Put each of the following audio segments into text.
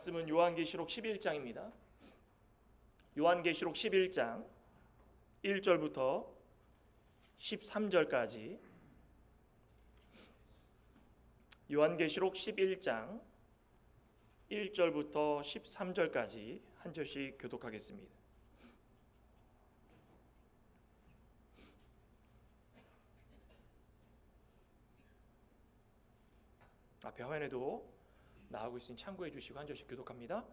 말씀은 요한계시록 11장입니다. 요한계시록 11장 1절부터 13절까지, 요한계시록 11장 1절부터 13절까지 한 절씩 교독하겠습니다. 앞에 화면에도 나오고 있으니 참고해 주시고 한 절씩 교독합니다.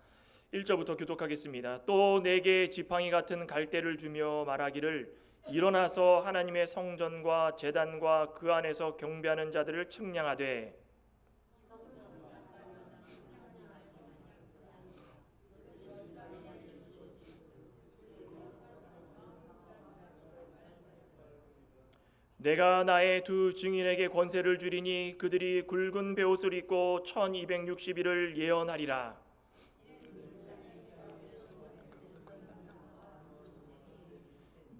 1절부터 교독하겠습니다. 또 내게 지팡이 같은 갈대를 주며 말하기를 일어나서 하나님의 성전과 제단과 그 안에서 경배하는 자들을 측량하되 내가 나의 두 증인에게 권세를 주리니 그들이 굵은 베옷을 입고 1260일을 예언하리라.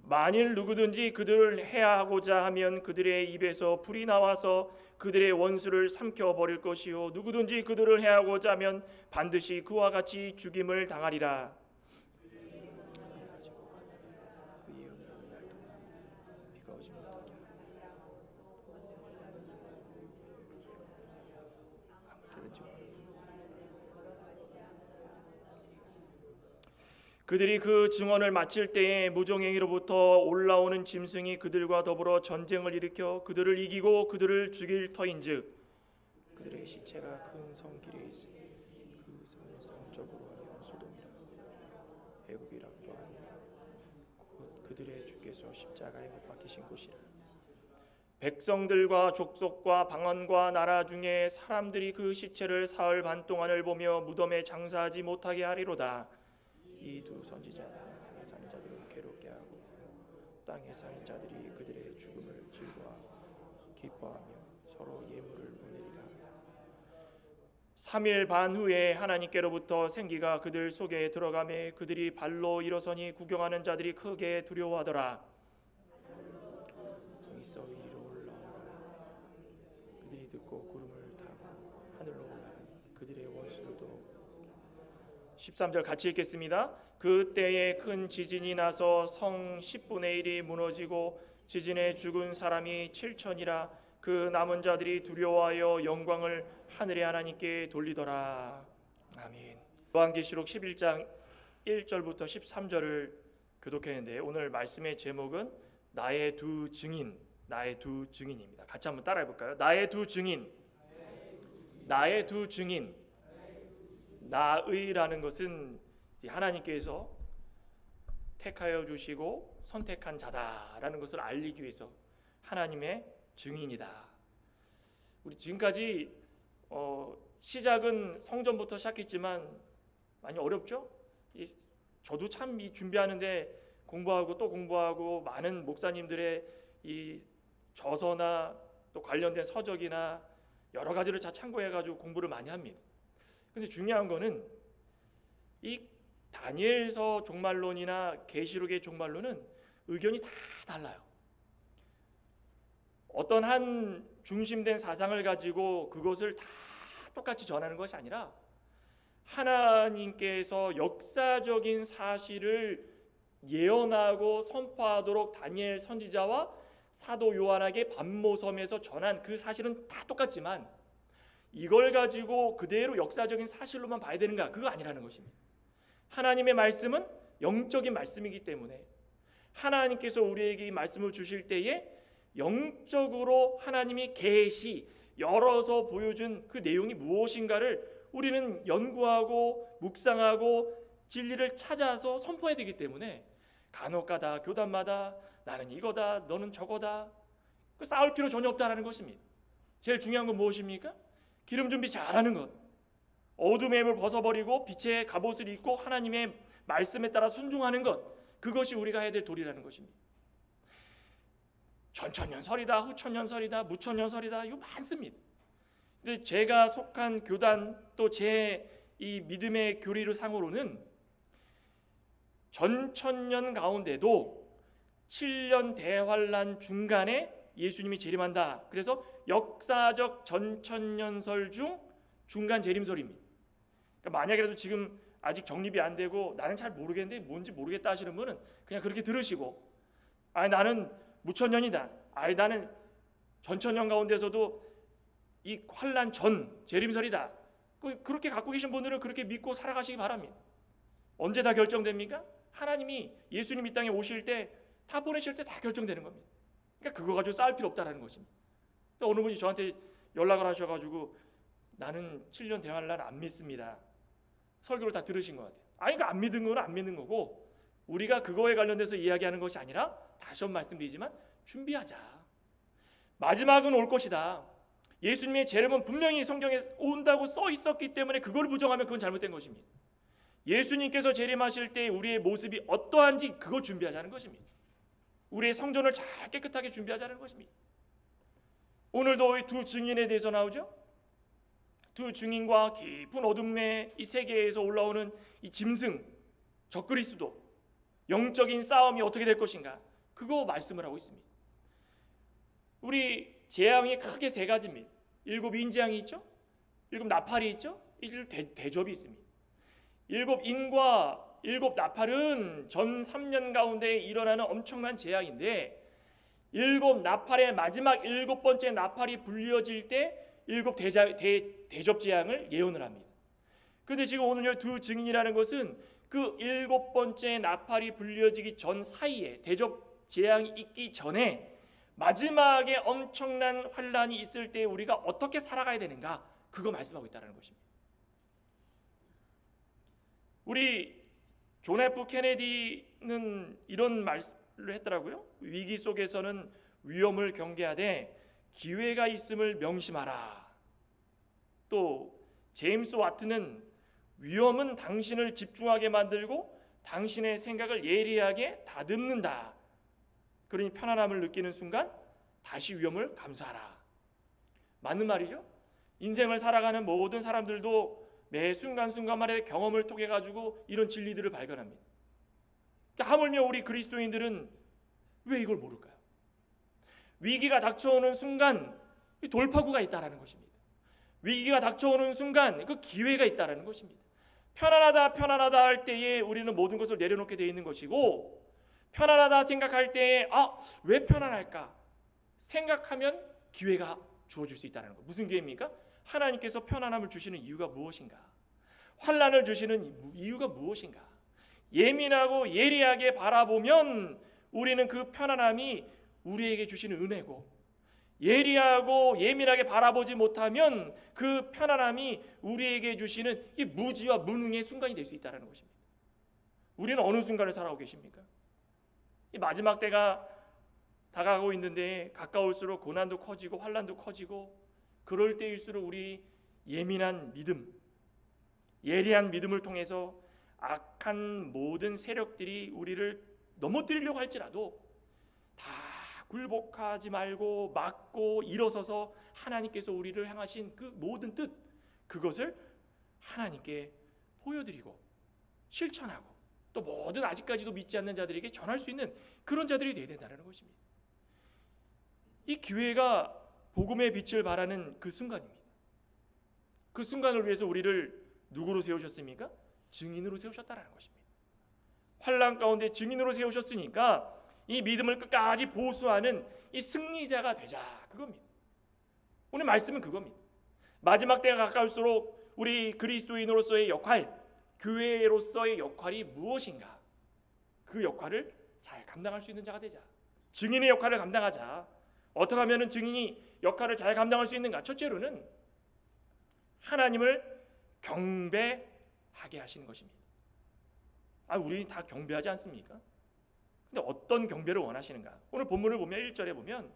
만일 누구든지 그들을 해하고자 하면 그들의 입에서 불이 나와서 그들의 원수를 삼켜버릴 것이요 누구든지 그들을 해하고자 하면 반드시 그와 같이 죽임을 당하리라. 그들이 그 증언을 마칠 때에 무종행위로부터 올라오는 짐승이 그들과 더불어 전쟁을 일으켜 그들을 이기고 그들을 죽일 터인즉 그들의 시체가 큰 성 길에 있으니 그 성은 성적으로 하면 소돔이라 애굽이라고도 하니 곧 그들의 주께서 십자가에 못 박히신 곳이라. 백성들과 족속과 방언과 나라 중에 사람들이 그 시체를 사흘 반 동안을 보며 무덤에 장사하지 못하게 하리로다. 이 두 선지자 땅에 사는 자들을 괴롭게 하고 땅에 사는 자들이 그들의 죽음을 즐거워하고 기뻐하며 서로 예물을 보내리라 하다. 3일 반 후에 하나님께로부터 생기가 그들 속에 들어가매 그들이 발로 일어서니 구경하는 자들이 크게 두려워하더라. 성이 서 위로 올라오라. 그들이 듣고 구름을 타고 하늘로 올라가니 그들의 원수들도 13절 같이 읽겠습니다. 그때에 큰 지진이 나서 성 10분의 1이 무너지고 지진에 죽은 사람이 7천이라. 그 남은 자들이 두려워하여 영광을 하늘의 하나님께 돌리더라. 아멘. 요한계시록 11장 1절부터 13절을 교독했는데 오늘 말씀의 제목은 나의 두 증인, 나의 두 증인입니다. 같이 한번 따라해 볼까요? 나의 두 증인, 나의 두 증인. 나의라는 것은 하나님께서 택하여 주시고 선택한 자다라는 것을 알리기 위해서 하나님의 증인이다. 우리 지금까지 시작은 성전부터 시작했지만 많이 어렵죠? 저도 참 이 준비하는데 공부하고 또 공부하고 많은 목사님들의 이 저서나 또 관련된 서적이나 여러 가지를 다 참고해가지고 공부를 많이 합니다. 근데 중요한 거는 이 다니엘서 종말론이나 계시록의 종말론은 의견이 다 달라요. 어떤 한 중심된 사상을 가지고 그것을 다 똑같이 전하는 것이 아니라 하나님께서 역사적인 사실을 예언하고 선포하도록 다니엘 선지자와 사도 요한에게 반모섬에서 전한 그 사실은 다 똑같지만 이걸 가지고 그대로 역사적인 사실로만 봐야 되는가? 그거 아니라는 것입니다. 하나님의 말씀은 영적인 말씀이기 때문에 하나님께서 우리에게 이 말씀을 주실 때에 영적으로 하나님이 계시 열어서 보여준 그 내용이 무엇인가를 우리는 연구하고 묵상하고 진리를 찾아서 선포해야 되기 때문에 간혹가다 교단마다 나는 이거다 너는 저거다 그 싸울 필요 전혀 없다라는 것입니다. 제일 중요한 건 무엇입니까? 기름 준비 잘하는 것, 어둠의 힘을 벗어버리고 빛의 갑옷을 입고 하나님의 말씀에 따라 순종하는 것, 그것이 우리가 해야 될 도리라는 것입니다. 전천년설이다, 후천년설이다, 무천년설이다, 이거 많습니다. 근데 제가 속한 교단 또 제 이 믿음의 교리를 상으로는 전천년 가운데도 7년 대환란 중간에 예수님이 재림한다. 그래서 역사적 전천년설 중 중간 재림설입니다. 그러니까 만약이라도 지금 아직 정립이 안 되고 나는 잘 모르겠는데 뭔지 모르겠다 하시는 분은 그냥 그렇게 들으시고, 나는 무천년이다, 나는 전천년 가운데서도 이 환난 전 재림설이다, 그렇게 갖고 계신 분들은 그렇게 믿고 살아가시기 바랍니다. 언제 다 결정됩니까? 하나님이 예수님 이 땅에 오실 때, 다 보내실 때 다 결정되는 겁니다. 그러니까 그거 가지고 싸울 필요 없다라는 것입니다. 어느 분이 저한테 연락을 하셔가지고 나는 7년 대환란 안 믿습니다. 설교를 다 들으신 것 같아요. 그러니까 안 믿는 건 안 믿는 거고, 우리가 그거에 관련돼서 이야기하는 것이 아니라, 다시 한번 말씀드리지만 준비하자. 마지막은 올 것이다. 예수님의 재림은 분명히 성경에 온다고 써 있었기 때문에 그걸 부정하면 그건 잘못된 것입니다. 예수님께서 재림하실 때 우리의 모습이 어떠한지 그거 준비하자는 것입니다. 우리의 성전을 잘 깨끗하게 준비하자는 것입니다. 오늘도 이 두 증인에 대해서 나오죠. 두 증인과 깊은 어둠의 이 세계에서 올라오는 이 짐승 적그리스도, 영적인 싸움이 어떻게 될 것인가, 그거 말씀을 하고 있습니다. 우리 재앙이 크게 세 가지입니다. 7 인재앙이 있죠, 7 나팔이 있죠, 1 대접이 있습니다. 7 인과 7 나팔은 전 3년 가운데 일어나는 엄청난 재앙인데, 7 나팔의 마지막 7번째 나팔이 불려질 때 7 대접 재앙을 예언을 합니다. 그런데 지금 오늘 두 증인이라는 것은 그 7번째 나팔이 불려지기 전 사이에, 대접 재앙이 있기 전에 마지막에 엄청난 환란이 있을 때 우리가 어떻게 살아가야 되는가, 그거 말씀하고 있다는 것입니다. 우리 존 F 케네디는 이런 말을 했더라고요. 위기 속에서는 위험을 경계하되 기회가 있음을 명심하라. 또 제임스 와트는 위험은 당신을 집중하게 만들고 당신의 생각을 예리하게 다듬는다. 그러니 편안함을 느끼는 순간 다시 위험을 감수하라. 맞는 말이죠. 인생을 살아가는 모든 사람들도 매 순간순간만의 경험을 통해 가지고 이런 진리들을 발견합니다. 하물며 우리 그리스도인들은 왜 이걸 모를까요? 위기가 닥쳐오는 순간 돌파구가 있다라는 것입니다. 위기가 닥쳐오는 순간 그 기회가 있다라는 것입니다. 편안하다 할 때에 우리는 모든 것을 내려놓게 되어 있는 것이고, 편안하다 생각할 때에 왜 편안할까 생각하면 기회가 주어질 수 있다는 것. 무슨 기회입니까? 하나님께서 편안함을 주시는 이유가 무엇인가? 환난을 주시는 이유가 무엇인가? 예민하고 예리하게 바라보면 우리는 그 편안함이 우리에게 주시는 은혜고, 예리하고 예민하게 바라보지 못하면 그 편안함이 우리에게 주시는 이 무지와 무능의 순간이 될 수 있다는 것입니다. 우리는 어느 순간을 살아오고 계십니까? 이 마지막 때가 다가가고 있는데 가까울수록 고난도 커지고 환난도 커지고, 그럴 때일수록 우리 예민한 믿음, 예리한 믿음을 통해서 악한 모든 세력들이 우리를 넘어뜨리려고 할지라도 다 굴복하지 말고 막고 일어서서 하나님께서 우리를 향하신 그 모든 뜻, 그것을 하나님께 보여드리고 실천하고 또 모든 아직까지도 믿지 않는 자들에게 전할 수 있는 그런 자들이 되어야 된다는 것입니다. 이 기회가 복음의 빛을 발하는 그 순간입니다. 그 순간을 위해서 우리를 누구로 세우셨습니까? 증인으로 세우셨다는 것입니다. 환난 가운데 증인으로 세우셨으니까 이 믿음을 끝까지 보수하는 이 승리자가 되자, 그겁니다. 오늘 말씀은 그겁니다. 마지막 때가 가까울수록 우리 그리스도인으로서의 역할, 교회로서의 역할이 무엇인가, 그 역할을 잘 감당할 수 있는 자가 되자. 증인의 역할을 감당하자. 어떻게 하면 증인이 역할을 잘 감당할 수 있는가? 첫째로는 하나님을 경배하게 하시는 것입니다. 우리는 다 경배하지 않습니까? 근데 어떤 경배를 원하시는가? 오늘 본문을 보면 1절에 보면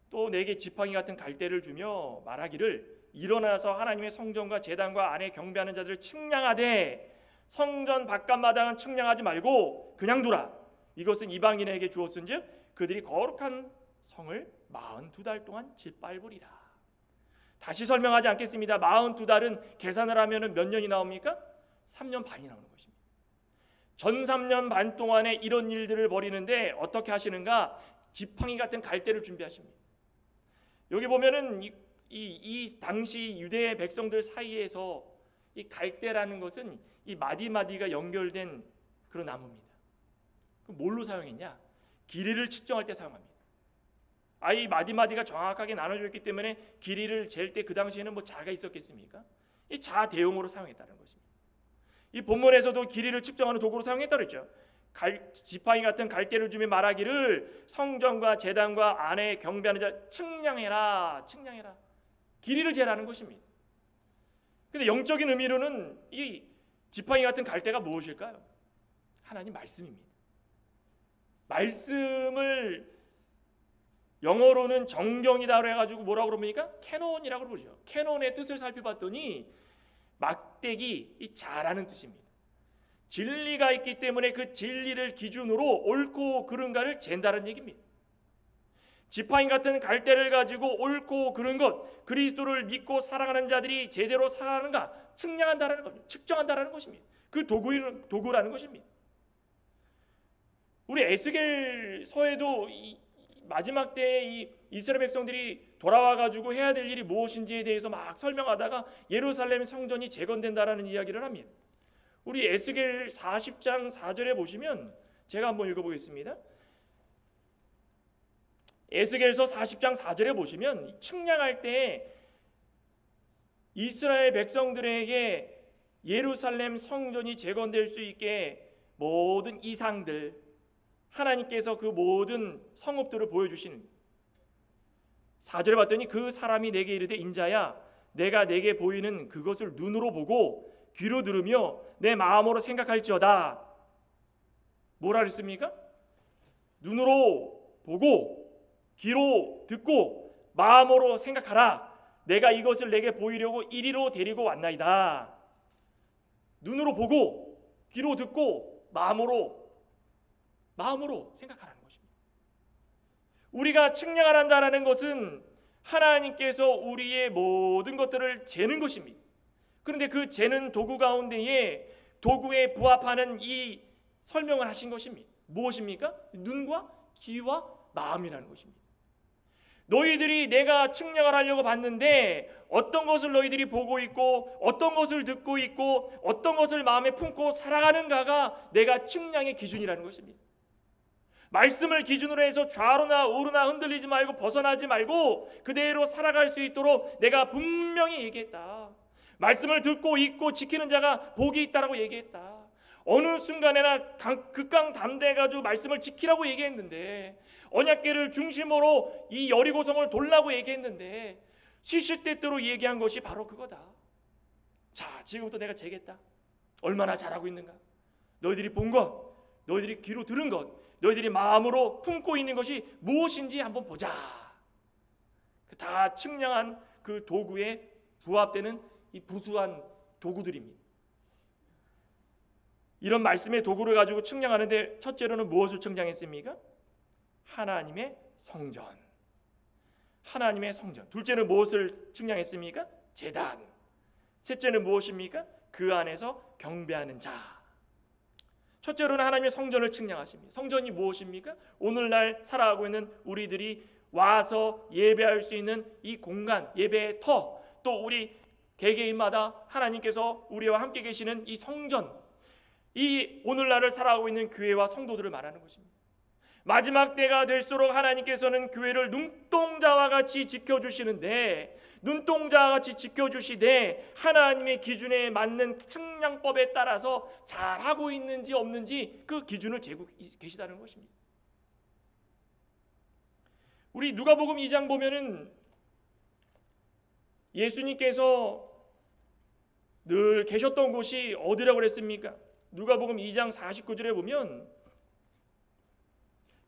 또 내게 지팡이 같은 갈대를 주며 말하기를 일어나서 하나님의 성전과 제단과 안에 경배하는 자들을 측량하되 성전 바깥마당은 측량하지 말고 그냥 두라. 이것은 이방인에게 주었은즉 그들이 거룩한 성을 42달 동안 짓밟으리라. 다시 설명하지 않겠습니다. 42달은 계산을 하면 몇 년이 나옵니까? 3년 반이 나오는 것입니다. 전 3년 반 동안에 이런 일들을 벌이는데 어떻게 하시는가? 지팡이 같은 갈대를 준비하십니다. 여기 보면은 이 당시 유대 백성들 사이에서 이 갈대라는 것은 이 마디마디가 연결된 그런 나무입니다. 그 뭘로 사용했냐? 길이를 측정할 때 사용합니다. 이 마디마디가 정확하게 나눠져 있기 때문에 길이를 잴 때 그 당시에는 뭐 자가 있었겠습니까? 이 자 대용으로 사용했다는 것입니다. 이 본문에서도 길이를 측정하는 도구로 사용했다 그랬죠. 지팡이 같은 갈대를 주며 말하기를 성전과 제단과 안에 경배하는 자 측량해라, 측량해라. 길이를 재라는 것입니다. 근데 영적인 의미로는 이 지팡이 같은 갈대가 무엇일까요? 하나님 말씀입니다. 말씀을 영어로는 정경이라고 해가지고 뭐라고 그럽니까? 캐논이라고 그러죠. 캐논의 뜻을 살펴봤더니 막대기, 이 자라는 뜻입니다. 진리가 있기 때문에 그 진리를 기준으로 옳고 그른가를 잰다는 얘기입니다. 지팡이 같은 갈대를 가지고 옳고 그른 것, 그리스도를 믿고 살아가는 자들이 제대로 살아가는가 측량한다라는 겁니다. 측정한다라는 것입니다. 그 도구라는 것입니다. 우리 에스겔서에도 마지막 때에 이 이스라엘 백성들이 돌아와가지고 해야 될 일이 무엇인지에 대해서 막 설명하다가 예루살렘 성전이 재건된다라는 이야기를 합니다. 우리 에스겔 40장 4절에 보시면 제가 한번 읽어보겠습니다. 에스겔서 40장 4절에 보시면 측량할 때 이스라엘 백성들에게 예루살렘 성전이 재건될 수 있게 모든 이상들, 하나님께서 그 모든 성읍들을 보여주시는 4절에 봤더니 그 사람이 내게 이르되 인자야 내가 내게 보이는 그것을 눈으로 보고 귀로 들으며 내 마음으로 생각할지어다. 뭐라 그랬습니까? 눈으로 보고 귀로 듣고 마음으로 생각하라. 내가 이것을 내게 보이려고 이리로 데리고 왔나이다. 눈으로 보고 귀로 듣고 마음으로 생각하라는 것입니다. 우리가 측량한다라는 것은 하나님께서 우리의 모든 것들을 재는 것입니다. 그런데 그 재는 도구 가운데에 도구에 부합하는 이 설명을 하신 것입니다. 무엇입니까? 눈과 귀와 마음이라는 것입니다. 너희들이 내가 측량을 하려고 봤는데 어떤 것을 너희들이 보고 있고 어떤 것을 듣고 있고 어떤 것을 마음에 품고 살아가는가가 내가 측량의 기준이라는 것입니다. 말씀을 기준으로 해서 좌로나 우로나 흔들리지 말고 벗어나지 말고 그대로 살아갈 수 있도록 내가 분명히 얘기했다. 말씀을 듣고 읽고 지키는 자가 복이 있다라고 얘기했다. 어느 순간에나 극강담대해가지고 말씀을 지키라고 얘기했는데 언약궤를 중심으로 이 여리고성을 돌라고 얘기했는데 시시때때로 얘기한 것이 바로 그거다. 자, 지금부터 내가 재겠다. 얼마나 잘하고 있는가. 너희들이 본 것, 너희들이 귀로 들은 것, 너희들이 마음으로 품고 있는 것이 무엇인지 한번 보자. 다 측량한 그 도구에 부합되는 이 부수한 도구들입니다. 이런 말씀의 도구를 가지고 측량하는데 첫째로는 무엇을 측량했습니까? 하나님의 성전. 하나님의 성전. 둘째는 무엇을 측량했습니까? 제단. 셋째는 무엇입니까? 그 안에서 경배하는 자. 첫째로는 하나님의 성전을 측량하십니다. 성전이 무엇입니까? 오늘날 살아가고 있는 우리들이 와서 예배할 수 있는 이 공간, 예배의 터, 또 우리 개개인마다 하나님께서 우리와 함께 계시는 이 성전, 이 오늘날을 살아가고 있는 교회와 성도들을 말하는 것입니다. 마지막 때가 될수록 하나님께서는 교회를 눈동자와 같이 지켜주시는데 눈동자와 같이 지켜주시되 하나님의 기준에 맞는 측량법에 따라서 잘하고 있는지 없는지 그 기준을 재고 계시다는 것입니다. 우리 누가복음 2장 보면은 예수님께서 늘 계셨던 곳이 어디라고 그랬습니까? 누가복음 2장 49절에 보면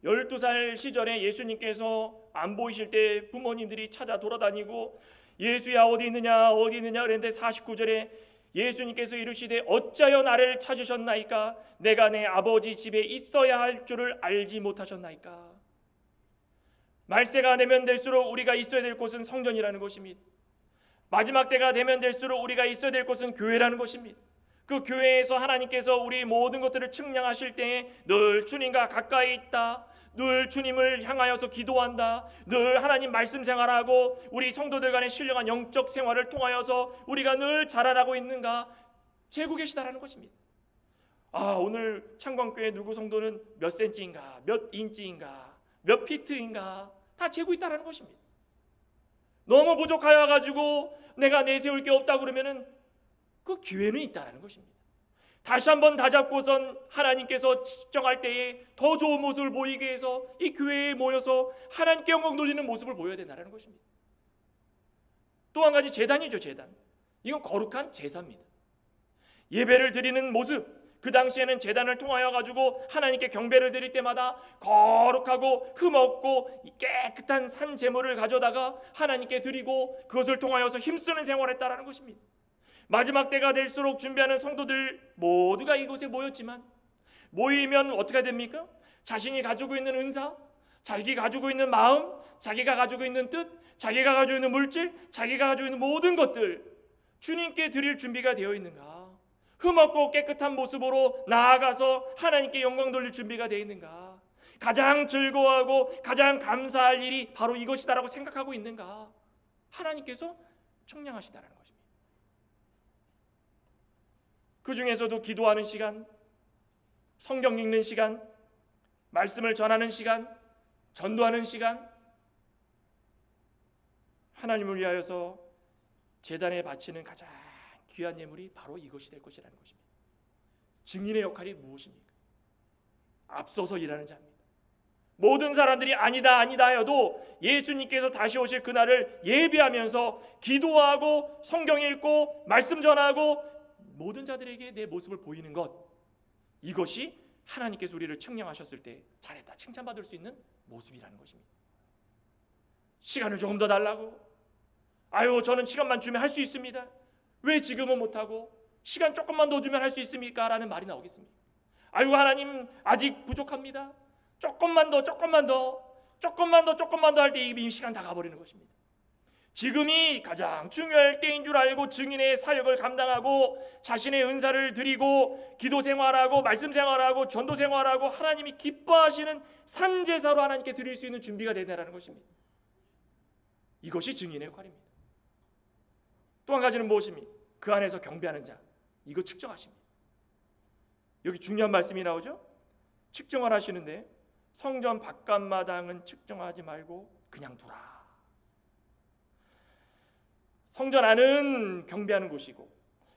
12살 시절에 예수님께서 안 보이실 때 부모님들이 찾아 돌아다니고 예수야 어디 있느냐 어디 있느냐 그랬는데 49절에 예수님께서 이르시되 어찌하여 나를 찾으셨나이까? 내가 내 아버지 집에 있어야 할 줄을 알지 못하셨나이까? 말세가 되면 될수록 우리가 있어야 될 곳은 성전이라는 것입니다. 마지막 때가 되면 될수록 우리가 있어야 될 곳은 교회라는 것입니다. 그 교회에서 하나님께서 우리 모든 것들을 측량하실 때에 늘 주님과 가까이 있다, 늘 주님을 향하여서 기도한다, 늘 하나님 말씀 생활하고 우리 성도들 간의 신령한 영적 생활을 통하여서 우리가 늘 자라나고 있는가 재고 계시다라는 것입니다. 오늘 창광교회 누구 성도는 몇 센치인가, 몇 인치인가, 몇 피트인가 다 재고 있다라는 것입니다. 너무 부족하여 가지고 내가 내세울 게 없다 그러면은 그 기회는 있다라는 것입니다. 다시 한번 다잡고선 하나님께서 측정할 때에 더 좋은 모습을 보이게 해서 이 교회에 모여서 하나님께 영광 돌리는 모습을 보여야 된다는 것입니다. 또 한 가지 제단이죠. 제단. 이건 거룩한 제사입니다. 예배를 드리는 모습, 그 당시에는 제단을 통하여 가지고 하나님께 경배를 드릴 때마다 거룩하고 흠없고 깨끗한 산 제물을 가져다가 하나님께 드리고 그것을 통하여서 힘쓰는 생활을 했다라는 것입니다. 마지막 때가 될수록 준비하는 성도들 모두가 이곳에 모였지만 모이면 어떻게 됩니까? 자신이 가지고 있는 은사, 자기가 가지고 있는 마음, 자기가 가지고 있는 뜻, 자기가 가지고 있는 물질, 자기가 가지고 있는 모든 것들 주님께 드릴 준비가 되어 있는가? 흠없고 깨끗한 모습으로 나아가서 하나님께 영광 돌릴 준비가 되어 있는가? 가장 즐거워하고 가장 감사할 일이 바로 이것이다라고 생각하고 있는가? 하나님께서 청량하시다라는 것입니다. 그 중에서도 기도하는 시간, 성경 읽는 시간, 말씀을 전하는 시간, 전도하는 시간, 하나님을 위하여서 제단에 바치는 가장 귀한 예물이 바로 이것이 될 것이라는 것입니다. 증인의 역할이 무엇입니까? 앞서서 일하는 자입니다. 모든 사람들이 아니다 하여도 예수님께서 다시 오실 그날을 예비하면서 기도하고 성경 읽고 말씀 전하고 모든 자들에게 내 모습을 보이는 것, 이것이 하나님께서 우리를 청량하셨을 때 잘했다 칭찬받을 수 있는 모습이라는 것입니다. 시간을 조금 더 달라고, 저는 시간만 주면 할 수 있습니다, 왜 지금은 못하고 시간 조금만 더 주면 할 수 있습니까? 라는 말이 나오겠습니까? 하나님 아직 부족합니다, 조금만 더 할 때 이미 시간 다 가버리는 것입니다. 지금이 가장 중요할 때인 줄 알고 증인의 사역을 감당하고 자신의 은사를 드리고 기도 생활하고 말씀 생활하고 전도 생활하고 하나님이 기뻐하시는 산제사로 하나님께 드릴 수 있는 준비가 되다라는 것입니다. 이것이 증인의 역할입니다. 또 한 가지는 무엇입니까? 그 안에서 경배하는 자, 이거 측정하십니다. 여기 중요한 말씀이 나오죠. 측정을 하시는데 성전 바깥마당은 측정하지 말고 그냥 두라. 성전 안은 경배하는 곳이고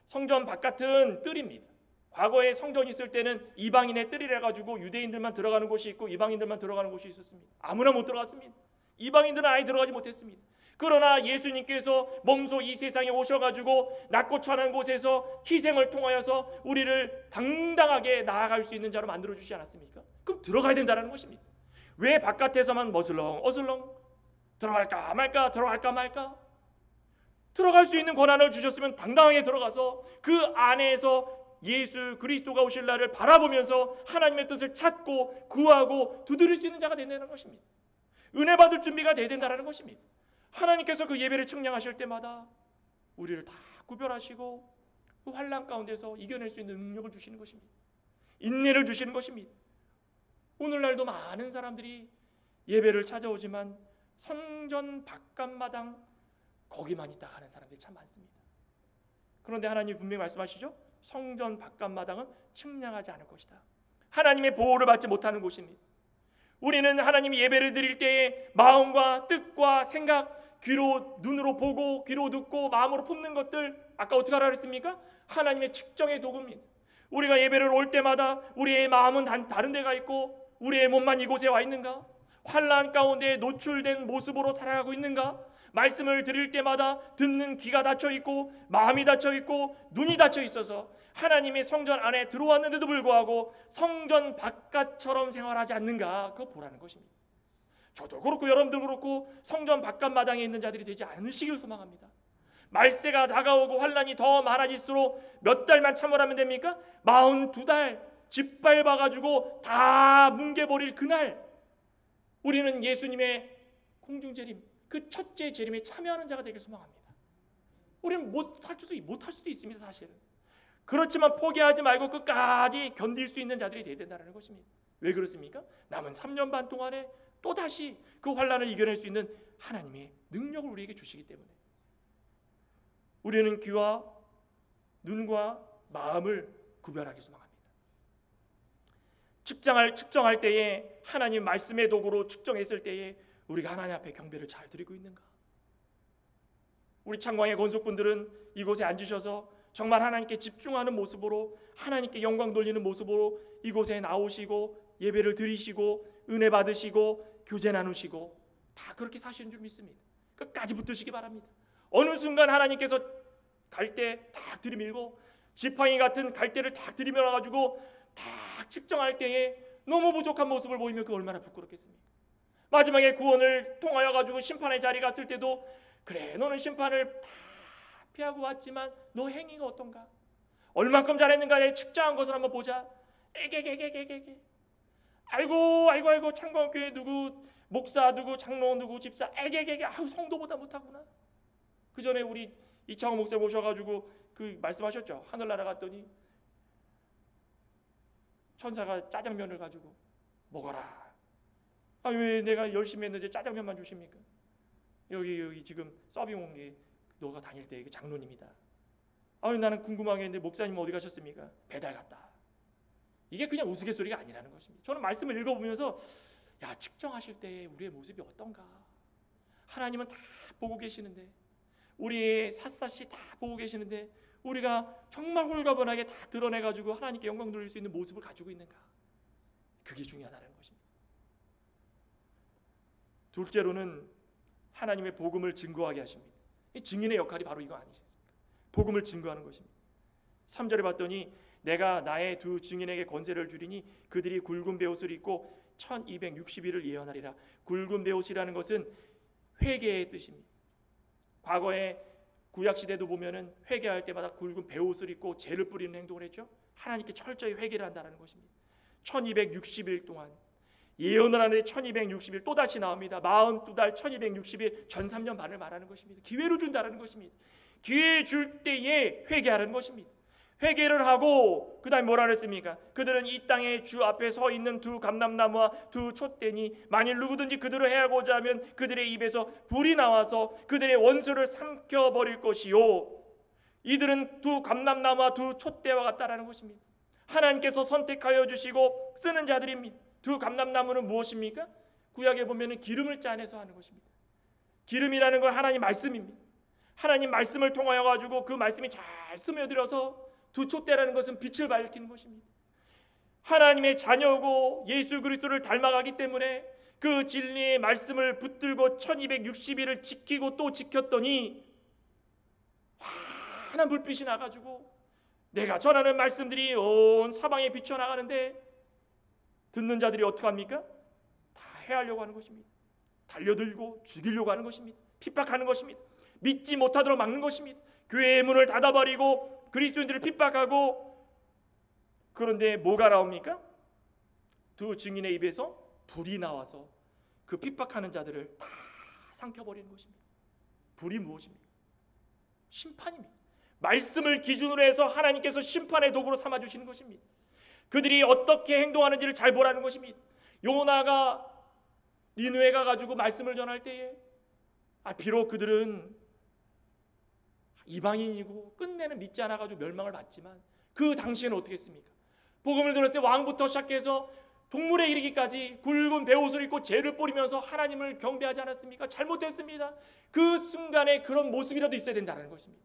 성전 바깥은 뜰입니다. 과거에 성전이 있을 때는 이방인의 뜰이라 가지고 유대인들만 들어가는 곳이 있고 이방인들만 들어가는 곳이 있었습니다. 아무나 못 들어갔습니다. 이방인들은 아예 들어가지 못했습니다. 그러나 예수님께서 몸소 이 세상에 오셔가지고 낮고 천한 곳에서 희생을 통하여서 우리를 당당하게 나아갈 수 있는 자로 만들어주지 않았습니까? 그럼 들어가야 된다는 것입니다. 왜 바깥에서만 어슬렁 들어갈까 말까? 들어갈 수 있는 권한을 주셨으면 당당하게 들어가서 그 안에서 예수 그리스도가 오실 날을 바라보면서 하나님의 뜻을 찾고 구하고 두드릴 수 있는 자가 된다는 것입니다. 은혜 받을 준비가 돼야 된다는 것입니다. 하나님께서 그 예배를 청량하실 때마다 우리를 다 구별하시고 그 환난 가운데서 이겨낼 수 있는 능력을 주시는 것입니다. 인내를 주시는 것입니다. 오늘날도 많은 사람들이 예배를 찾아오지만 성전 바깥마당 거기만 있다 하는 사람들이 참 많습니다. 그런데 하나님이 분명히 말씀하시죠. 성전 바깥마당은 측량하지 않을 것이다. 하나님의 보호를 받지 못하는 곳입니다. 우리는 하나님이 예배를 드릴 때에 마음과 뜻과 생각, 귀로 눈으로 보고 귀로 듣고 마음으로 품는 것들, 아까 어떻게 하라 그랬습니까? 하나님의 측정의 도구입니다. 우리가 예배를 올 때마다 우리의 마음은 다른 데가 있고 우리의 몸만 이곳에 와 있는가? 환난 가운데 노출된 모습으로 살아가고 있는가? 말씀을 드릴 때마다 듣는 귀가 닫혀 있고 마음이 닫혀 있고 눈이 닫혀 있어서 하나님의 성전 안에 들어왔는데도 불구하고 성전 바깥처럼 생활하지 않는가? 그거 보라는 것입니다. 저도 그렇고 여러분도 그렇고 성전 바깥 마당에 있는 자들이 되지 않으시길 소망합니다. 말세가 다가오고 환난이 더 많아질수록 몇 달만 참으라면 됩니까? 42달 짓밟아가지고 다 뭉개버릴 그날 우리는 예수님의 공중재림, 그 첫째 재림에 참여하는 자가 되길 소망합니다. 우리는 못할 수도 있습니다. 사실은. 그렇지만 포기하지 말고 끝까지 견딜 수 있는 자들이 되어야 된다는 것입니다. 왜 그렇습니까? 남은 3년 반 동안에 또다시 그 환난을 이겨낼 수 있는 하나님의 능력을 우리에게 주시기 때문에 우리는 귀와 눈과 마음을 구별하기 소망합니다. 측정할 때에 하나님 말씀의 도구로 측정했을 때에 우리가 하나님 앞에 경배를 잘 드리고 있는가? 우리 창광의 권속분들은 이곳에 앉으셔서 정말 하나님께 집중하는 모습으로, 하나님께 영광 돌리는 모습으로 이곳에 나오시고 예배를 드리시고 은혜 받으시고 교제 나누시고 다 그렇게 사시는 줄 믿습니다. 끝까지 붙으시기 바랍니다. 어느 순간 하나님께서 갈대 탁 들이밀고 지팡이 같은 갈대를 탁 들이밀어가지고 탁 측정할 때에 너무 부족한 모습을 보이면 그 얼마나 부끄럽겠습니까? 마지막에 구원을 통하여 가지고 심판의 자리 갔을 때도 그래, 너는 심판을 다 피하고 왔지만 너 행위가 어떤가? 얼만큼 잘했는가에 측정한 것을 한번 보자. 에게게게게게. 아이고 창광교회 누구 목사 누구 장로 누구 집사 에게게게. 아유 성도보다 못하구나. 그 전에 우리 이창호 목사 모셔가지고 그 말씀하셨죠. 하늘나라 갔더니 천사가 짜장면을 가지고 먹어라. 아, 왜 내가 열심히 했는데 짜장면만 주십니까? 여기 지금 서빙 온 게 너가 다닐 때 장로님이다. 아니 나는 궁금하게 했는데 목사님 어디 가셨습니까? 배달 갔다. 이게 그냥 우스갯소리가 아니라는 것입니다. 저는 말씀을 읽어보면서 야, 측정하실 때 우리의 모습이 어떤가? 하나님은 다 보고 계시는데, 우리의 샅샅이 다 보고 계시는데 우리가 정말 홀가분하게 다 드러내가지고 하나님께 영광 돌릴 수 있는 모습을 가지고 있는가? 그게 중요하다는 것입니다. 둘째로는 하나님의 복음을 증거하게 하십니다. 이 증인의 역할이 바로 이거 아니겠습니까? 복음을 증거하는 것입니다. 3절에 봤더니 내가 나의 두 증인에게 권세를 주리니 그들이 굵은 베옷을 입고 1260일을 예언하리라. 굵은 베옷이라는 것은 회개의 뜻입니다. 과거에 구약시대도 보면은 회개할 때마다 굵은 베옷을 입고 죄를 뿌리는 행동을 했죠. 하나님께 철저히 회개를 한다는 것입니다. 1260일 동안 예언을 하는데 1260일 또다시 나옵니다. 42달 1260일 전 3년 반을 말하는 것입니다. 기회를 준다는 것입니다. 기회 줄 때에 회개하는 것입니다. 회개를 하고 그 다음에 뭐라 그랬습니까? 그들은 이 땅에 주 앞에 서 있는 두 감람나무와 두 촛대니 만일 누구든지 그들을 해하고자 하면 그들의 입에서 불이 나와서 그들의 원수를 삼켜버릴 것이요. 이들은 두 감람나무와 두 촛대와 같다라는 것입니다. 하나님께서 선택하여 주시고 쓰는 자들입니다. 두 감람나무는 무엇입니까? 구약에 보면 기름을 짜내서 하는 것입니다. 기름이라는 건 하나님 말씀입니다. 하나님 말씀을 통하여 가지고 그 말씀이 잘 스며들어서 두 촛대라는 것은 빛을 밝히는 것입니다. 하나님의 자녀고 예수 그리스도를 닮아가기 때문에 그 진리의 말씀을 붙들고 1260일을 지키고 또 지켰더니 환한 불빛이 나가지고 내가 전하는 말씀들이 온 사방에 비춰나가는데 듣는 자들이 어떻게 합니까? 다 해하려고 하는 것입니다. 달려들고 죽이려고 하는 것입니다. 핍박하는 것입니다. 믿지 못하도록 막는 것입니다. 교회의 문을 닫아버리고 그리스도인들을 핍박하고, 그런데 뭐가 나옵니까? 두 증인의 입에서 불이 나와서 그 핍박하는 자들을 다 삼켜버리는 것입니다. 불이 무엇입니까? 심판입니다. 말씀을 기준으로 해서 하나님께서 심판의 도구로 삼아주시는 것입니다. 그들이 어떻게 행동하는지를 잘 보라는 것입니다. 요나가 니느웨 가가지고 말씀을 전할 때에 비록 그들은 이방인이고 끝내는 믿지 않아가지고 멸망을 받지만 그 당시에는 어떻게 했습니까? 복음을 들었을 때 왕부터 시작해서 동물에 이르기까지 굵은 베옷을 입고 죄를 뿌리면서 하나님을 경배하지 않았습니까? 잘못했습니다. 그 순간에 그런 모습이라도 있어야 된다는 것입니다.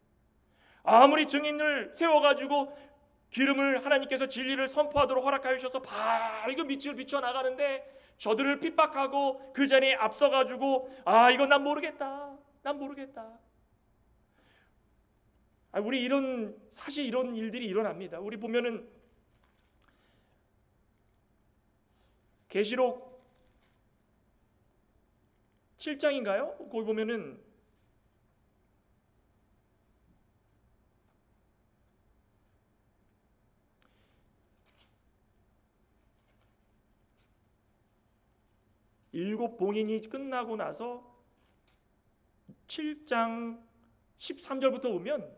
아무리 증인을 세워가지고 기름을 하나님께서 진리를 선포하도록 허락하여 주셔서 밝은 빛을 비춰나가는데 저들을 핍박하고 그 자리에 앞서가지고 이건 난 모르겠다. 우리 사실 이런 일들이 일어납니다. 우리 보면은 계시록 7장인가요? 거기 보면은 일곱 봉인이 끝나고 나서 7장 13절부터 보면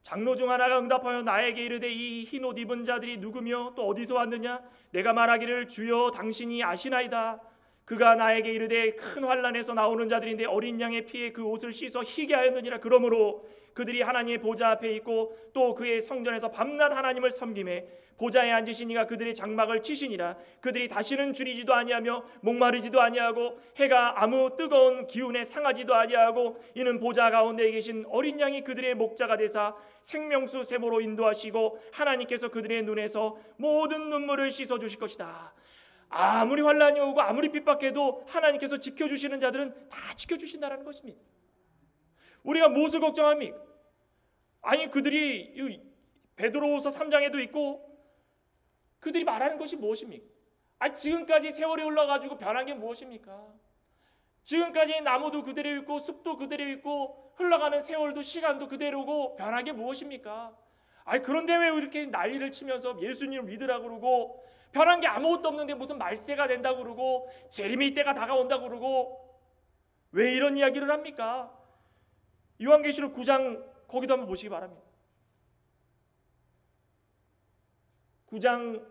장로 중 하나가 응답하여 나에게 이르되 이 흰 옷 입은 자들이 누구며 또 어디서 왔느냐? 내가 말하기를 주여 당신이 아시나이다. 그가 나에게 이르되 큰 환난에서 나오는 자들인데 어린 양의 피에 그 옷을 씻어 희게 하였느니라. 그러므로 그들이 하나님의 보좌 앞에 있고 또 그의 성전에서 밤낮 하나님을 섬기매 보좌에 앉으신 이가 그들의 장막을 치시니라. 그들이 다시는 줄이지도 아니하며 목마르지도 아니하고 해가 아무 뜨거운 기운에 상하지도 아니하고 이는 보좌 가운데 계신 어린 양이 그들의 목자가 되사 생명수 샘으로 인도하시고 하나님께서 그들의 눈에서 모든 눈물을 씻어 주실 것이다. 아무리 환난이 오고 아무리 핍박해도 하나님께서 지켜주시는 자들은 다 지켜주신다는 것입니다. 우리가 무엇을 걱정합니까? 아니 그들이 베드로후서 3장에도 있고 그들이 말하는 것이 무엇입니까? 지금까지 세월이 흘러가지고 변한 게 무엇입니까? 지금까지 나무도 그대로 있고 숲도 그대로 있고 흘러가는 세월도 시간도 그대로고 변한 게 무엇입니까? 그런데 왜 이렇게 난리를 치면서 예수님을 믿으라고 그러고 변한 게 아무것도 없는데 무슨 말세가 된다고 그러고 재림의 때가 다가온다고 그러고 왜 이런 이야기를 합니까? 요한계시록 9장 거기도 한번 보시기 바랍니다. 9장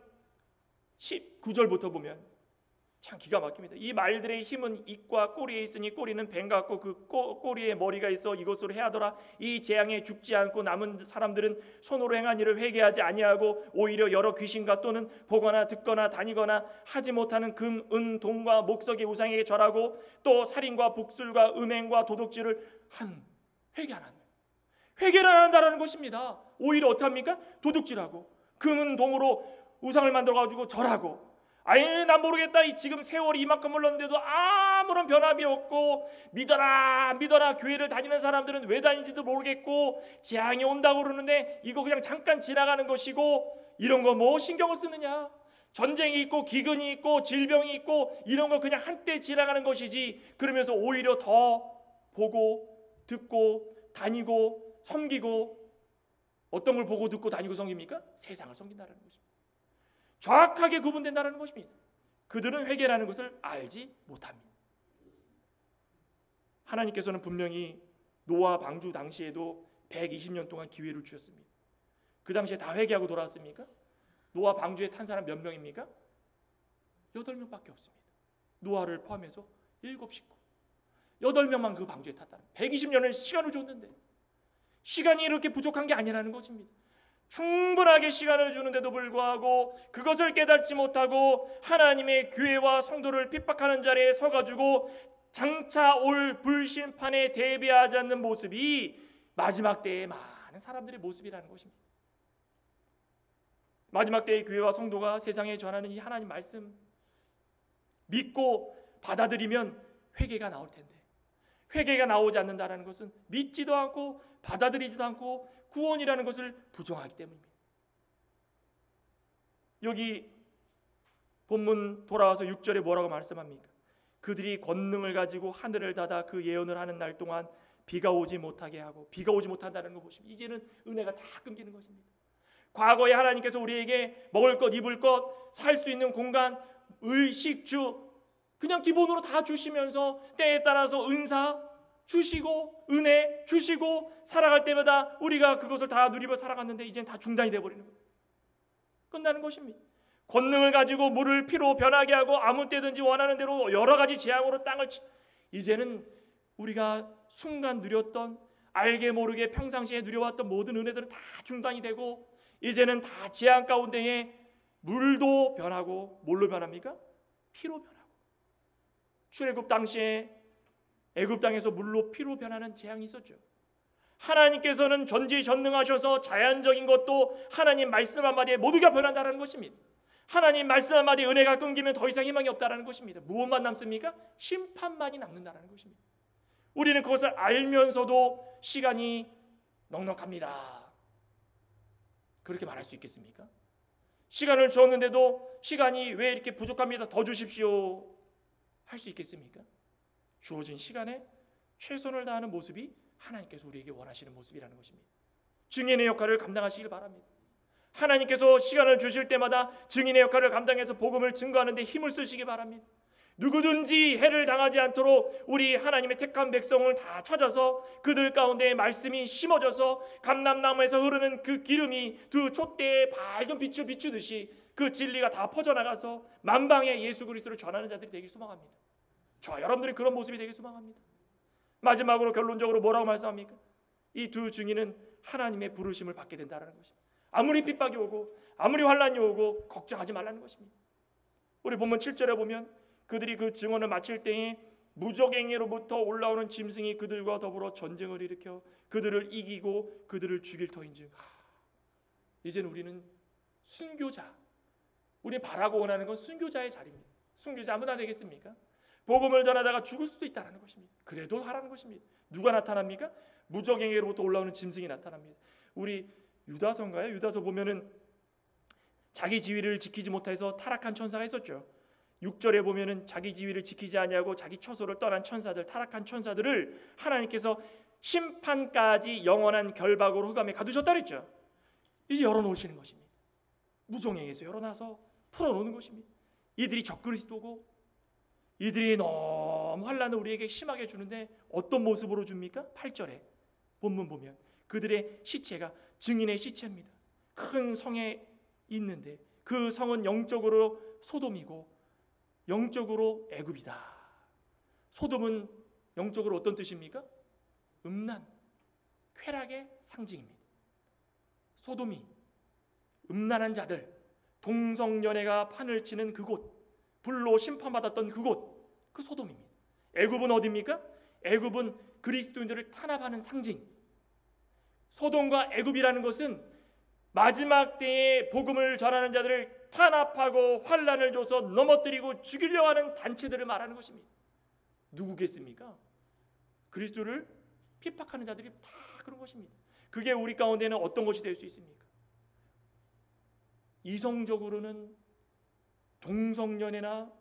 19절부터 보면 참 기가 막힙니다. 이 말들의 힘은 입과 꼬리에 있으니 꼬리는 뱀 같고 그 꼬리에 머리가 있어 이것으로 해하더라. 이 재앙에 죽지 않고 남은 사람들은 손으로 행한 일을 회개하지 아니하고 오히려 여러 귀신과 또는 보거나 듣거나 다니거나 하지 못하는 금, 은, 동과 목석의 우상에게 절하고 또 살인과 북술과 음행과 도둑질을 회개 안 한다. 회개를 안 한다는 것입니다. 오히려 어떻게 합니까? 도둑질하고 금은 동으로 우상을 만들어가지고 절하고 난 모르겠다. 지금 세월이 이만큼 흘렀는데도 아무런 변함이 없고 믿어라 교회를 다니는 사람들은 왜 다니는지도 모르겠고 재앙이 온다고 그러는데 이거 그냥 잠깐 지나가는 것이고 이런 거 뭐 신경을 쓰느냐. 전쟁이 있고 기근이 있고 질병이 있고 이런 거 그냥 한때 지나가는 것이지. 그러면서 오히려 더 보고 듣고 다니고 섬기고 어떤 걸 보고 듣고 다니고 섬깁니까? 세상을 섬긴다는 것입니다. 정확하게 구분된다는 것입니다. 그들은 회개라는 것을 알지 못합니다. 하나님께서는 분명히 노아 방주 당시에도 120년 동안 기회를 주셨습니다. 그 당시에 다 회개하고 돌아왔습니까? 노아 방주에 탄 사람 몇 명입니까? 8명밖에 없습니다. 노아를 포함해서 7식구 8명만 그 방주에 탔다는 120년을 시간을 줬는데 시간이 이렇게 부족한 게 아니라는 것입니다. 충분하게 시간을 주는데도 불구하고 그것을 깨닫지 못하고 하나님의 교회와 성도를 핍박하는 자리에 서가지고 장차 올 불심판에 대비하지 않는 모습이 마지막 때의 많은 사람들의 모습이라는 것입니다. 마지막 때의 교회와 성도가 세상에 전하는 이 하나님 말씀 믿고 받아들이면 회개가 나올 텐데 회개가 나오지 않는다는 것은 믿지도 않고 받아들이지도 않고 구원이라는 것을 부정하기 때문입니다. 여기 본문 돌아와서 6절에 뭐라고 말씀합니까? 그들이 권능을 가지고 하늘을 닫아 그 예언을 하는 날 동안 비가 오지 못하게 하고 비가 오지 못한다는 거 보시면 이제는 은혜가 다 끊기는 것입니다. 과거에 하나님께서 우리에게 먹을 것, 입을 것, 살 수 있는 공간, 의식주 그냥 기본으로 다 주시면서 때에 따라서 은사 주시고 은혜 주시고 살아갈 때마다 우리가 그것을 다 누리며 살아갔는데 이제는 다 중단이 되어버리는 거예요. 끝나는 것입니다. 권능을 가지고 물을 피로 변하게 하고 아무 때든지 원하는 대로 여러 가지 재앙으로 땅을 이제는 우리가 순간 누렸던 알게 모르게 평상시에 누려왔던 모든 은혜들은 다 중단이 되고 이제는 다 재앙 가운데에 물도 변하고 뭘로 변합니까? 피로 변하고 출애굽 당시에 애굽 땅에서 물로 피로 변하는 재앙이 있었죠. 하나님께서는 전지전능하셔서 자연적인 것도 하나님 말씀 한마디에 모두가 변한다는 것입니다. 하나님 말씀 한마디에 은혜가 끊기면 더 이상 희망이 없다는 것입니다. 무엇만 남습니까? 심판만이 남는다는 것입니다. 우리는 그것을 알면서도 시간이 넉넉합니다. 그렇게 말할 수 있겠습니까? 시간을 주었는데도 시간이 왜 이렇게 부족합니다. 더 주십시오. 할 수 있겠습니까? 주어진 시간에 최선을 다하는 모습이 하나님께서 우리에게 원하시는 모습이라는 것입니다. 증인의 역할을 감당하시길 바랍니다. 하나님께서 시간을 주실 때마다 증인의 역할을 감당해서 복음을 증거하는 데 힘을 쓰시기 바랍니다. 누구든지 해를 당하지 않도록 우리 하나님의 택한 백성을 다 찾아서 그들 가운데 말씀이 심어져서 감람나무에서 흐르는 그 기름이 두 촛대에 밝은 빛을 비추듯이 그 진리가 다 퍼져나가서 만방에 예수 그리스도를 전하는 자들이 되길 소망합니다. 저 여러분들이 그런 모습이 되길 소망합니다. 마지막으로 결론적으로 뭐라고 말씀합니까? 이 두 증인은 하나님의 부르심을 받게 된다는 것입니다. 아무리 핍박이 오고 아무리 환난이 오고 걱정하지 말라는 것입니다. 우리 본문 7절에 보면 그들이 그 증언을 마칠 때에 무적행에로부터 올라오는 짐승이 그들과 더불어 전쟁을 일으켜 그들을 이기고 그들을 죽일 터인즉. 이제는 우리는 순교자, 우리 바라고 원하는 건 순교자의 자리입니다. 순교자 아무나 되겠습니까? 복음을 전하다가 죽을 수도 있다는 것입니다. 그래도 하라는 것입니다. 누가 나타납니까? 무적행에로부터 올라오는 짐승이 나타납니다. 우리 유다서인가요? 유다서 보면은 자기 지위를 지키지 못해서 타락한 천사가 있었죠. 6절에 보면은 자기 지위를 지키지 아니하고 자기 처소를 떠난 천사들, 타락한 천사들을 하나님께서 심판까지 영원한 결박으로 흑암에 가두셨다 그랬죠. 이제 열어놓으시는 것입니다. 무종행에서 열어놔서 풀어놓는 것입니다. 이들이 적그리스도고 이들이 너무 환난을 우리에게 심하게 주는데 어떤 모습으로 줍니까? 8절에 본문 보면 그들의 시체가 증인의 시체입니다. 큰 성에 있는데 그 성은 영적으로 소돔이고 영적으로 애굽이다. 소돔은 영적으로 어떤 뜻입니까? 음란, 쾌락의 상징입니다. 소돔이 음란한 자들, 동성연애가 판을 치는 그곳, 불로 심판받았던 그곳, 그 소돔입니다. 애굽은 어디입니까? 애굽은 그리스도인들을 탄압하는 상징. 소돔과 애굽이라는 것은 마지막 때에 복음을 전하는 자들을 탄압하고 환난을 줘서 넘어뜨리고 죽이려고 하는 단체들을 말하는 것입니다. 누구겠습니까? 그리스도를 핍박하는 자들이 다 그런 것입니다. 그게 우리 가운데는 어떤 것이 될 수 있습니까? 이성적으로는 동성연애나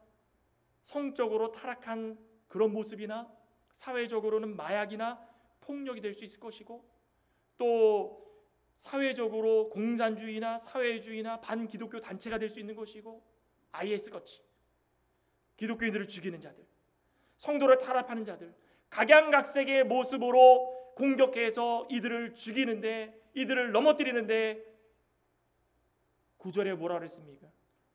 성적으로 타락한 그런 모습이나 사회적으로는 마약이나 폭력이 될 수 있을 것이고 또 사회적으로 공산주의나 사회주의나 반기독교 단체가 될 수 있는 것이고 IS같이 기독교인들을 죽이는 자들, 성도를 타락하는 자들, 각양각색의 모습으로 공격해서 이들을 죽이는데 이들을 넘어뜨리는데 9절에 뭐라 그랬습니까?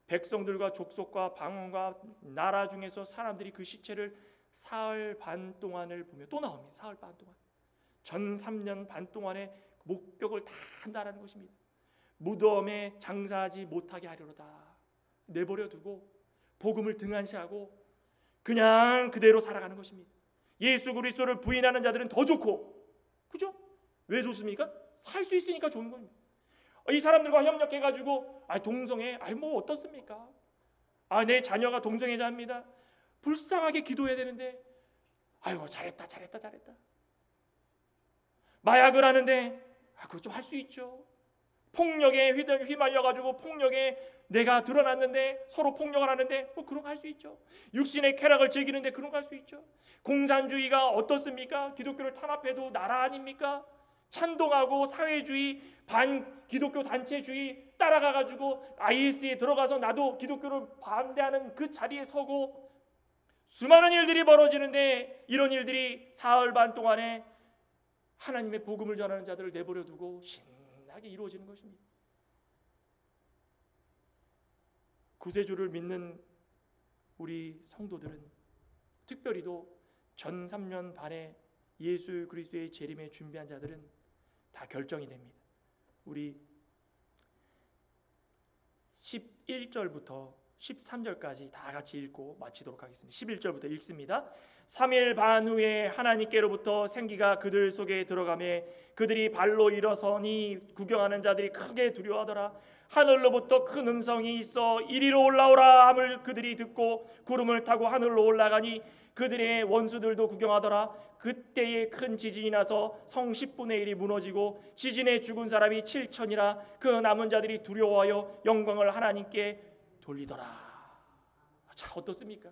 백성들과 족속과 방언과 나라 중에서 사람들이 그 시체를 사흘 반 동안을 보며 또 나옵니다. 사흘 반 동안 전 3년 반 동안의 목격을 다 한다라는 것입니다. 무덤에 장사하지 못하게 하려다 내버려 두고 복음을 등한시하고 그냥 그대로 살아가는 것입니다. 예수 그리스도를 부인하는 자들은 더 좋고, 그죠? 왜 좋습니까? 살 수 있으니까 좋은 겁니다. 이 사람들과 협력해가지고 동성애 뭐 어떻습니까? 내 자녀가 동성애자입니다. 불쌍하게 기도해야 되는데 잘했다. 마약을 하는데 그거 좀 할 수 있죠. 폭력에 휘말려가지고 폭력에 내가 드러났는데 서로 폭력을 하는데 그런 거 할 수 있죠. 육신의 쾌락을 즐기는데 그런 거 할 수 있죠. 공산주의가 어떻습니까? 기독교를 탄압해도 나라 아닙니까? 찬동하고 사회주의 반기독교 단체주의 따라가가지고 IS에 들어가서 나도 기독교를 반대하는 그 자리에 서고 수많은 일들이 벌어지는데 이런 일들이 사흘 반 동안에 하나님의 복음을 전하는 자들을 내버려 두고 신나게 이루어지는 것입니다. 구세주를 믿는 우리 성도들은 특별히도 전 3년 반에 예수 그리스도의 재림에 준비한 자들은 다 결정이 됩니다. 우리 11절부터 13절까지 다 같이 읽고 마치도록 하겠습니다. 11절부터 읽습니다. 3일 반 후에 하나님께로부터 생기가 그들 속에 들어가매 그들이 발로 일어서니 구경하는 자들이 크게 두려워하더라. 하늘로부터 큰 음성이 있어 이리로 올라오라 함을 그들이 듣고 구름을 타고 하늘로 올라가니 그들의 원수들도 구경하더라. 그때에 큰 지진이 나서 성 10분의 1이 무너지고 지진에 죽은 사람이 7천이라. 그 남은 자들이 두려워하여 영광을 하나님께 돌리더라. 자, 어떻습니까?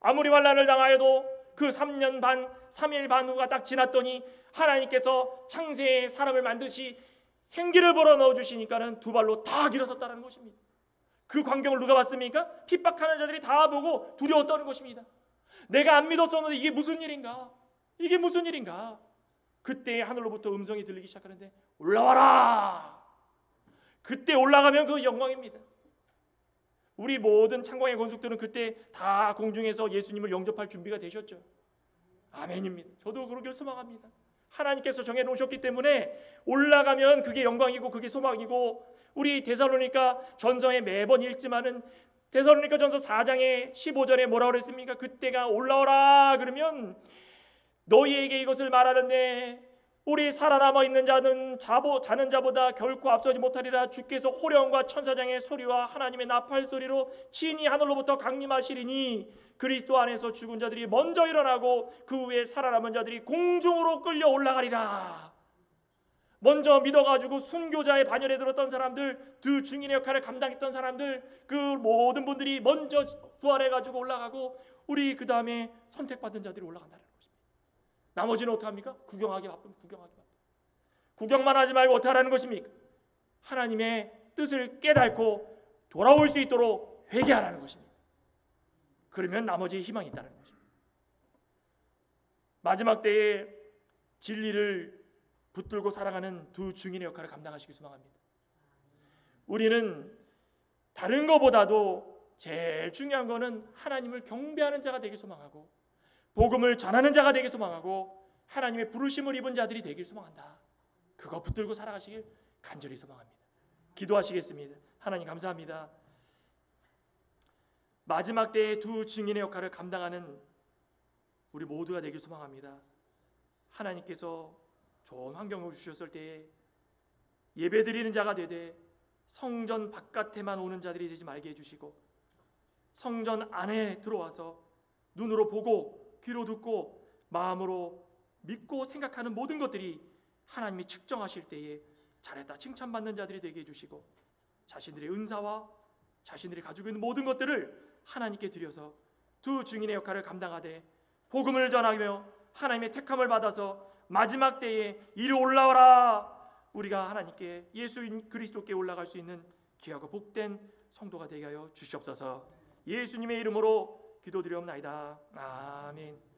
아무리 환난을 당하여도 그 3년 반, 3일 반 후가 딱 지났더니 하나님께서 창세에 사람을 만드시 생기를 불어 넣어주시니까는 두 발로 다 일어섰다는 것입니다. 그 광경을 누가 봤습니까? 핍박하는 자들이 다 보고 두려워 떠는 것입니다. 내가 안 믿었었는데 이게 무슨 일인가? 이게 무슨 일인가? 그때 하늘로부터 음성이 들리기 시작하는데 올라와라. 그때 올라가면 그 영광입니다. 우리 모든 창광의 권속들은 그때 다 공중에서 예수님을 영접할 준비가 되셨죠. 아멘입니다. 저도 그러길 소망합니다. 하나님께서 정해놓으셨기 때문에 올라가면 그게 영광이고 그게 소망이고, 우리 데살로니가 전서에 매번 읽지만은 데살로니가 전서 4장의 15절에 뭐라고 그랬습니까? 그때가 올라오라 그러면 너희에게 이것을 말하는데 우리 살아남아 있는 자는 자는 자보다 결코 앞서지 못하리라. 주께서 호령과 천사장의 소리와 하나님의 나팔 소리로 친히 하늘로부터 강림하시리니 그리스도 안에서 죽은 자들이 먼저 일어나고 그 후에 살아남은 자들이 공중으로 끌려 올라가리라. 먼저 믿어가지고 순교자의 반열에 들었던 사람들, 두 증인의 역할을 감당했던 사람들, 그 모든 분들이 먼저 부활해가지고 올라가고 우리 그 다음에 선택받은 자들이 올라간다는 것입니다. 나머지는 어떡합니까? 구경하기 바쁩니다. 구경만 하지 말고 어떻게 하라는 것입니까? 하나님의 뜻을 깨닫고 돌아올 수 있도록 회개하라는 것입니다. 그러면 나머지 희망이 있다는 것입니다. 마지막 때에 진리를 붙들고 살아가는 두 증인의 역할을 감당하시기 소망합니다. 우리는 다른 것보다도 제일 중요한 것은 하나님을 경배하는 자가 되길 소망하고 복음을 전하는 자가 되길 소망하고 하나님의 부르심을 입은 자들이 되길 소망한다. 그거 붙들고 살아가시길 간절히 소망합니다. 기도하시겠습니다. 하나님 감사합니다. 마지막 때의 두 증인의 역할을 감당하는 우리 모두가 되길 소망합니다. 하나님께서 좋은 환경을 주셨을 때에 예배드리는 자가 되되 성전 바깥에만 오는 자들이 되지 말게 해주시고 성전 안에 들어와서 눈으로 보고 귀로 듣고 마음으로 믿고 생각하는 모든 것들이 하나님이 측정하실 때에 잘했다 칭찬받는 자들이 되게 해주시고 자신들의 은사와 자신들이 가지고 있는 모든 것들을 하나님께 드려서 두 증인의 역할을 감당하되 복음을 전하며 하나님의 택함을 받아서 마지막 때에 이리 올라와라, 우리가 하나님께 예수 그리스도께 올라갈 수 있는 귀하고 복된 성도가 되게 하여 주시옵소서. 예수님의 이름으로 기도드리옵나이다. 아멘.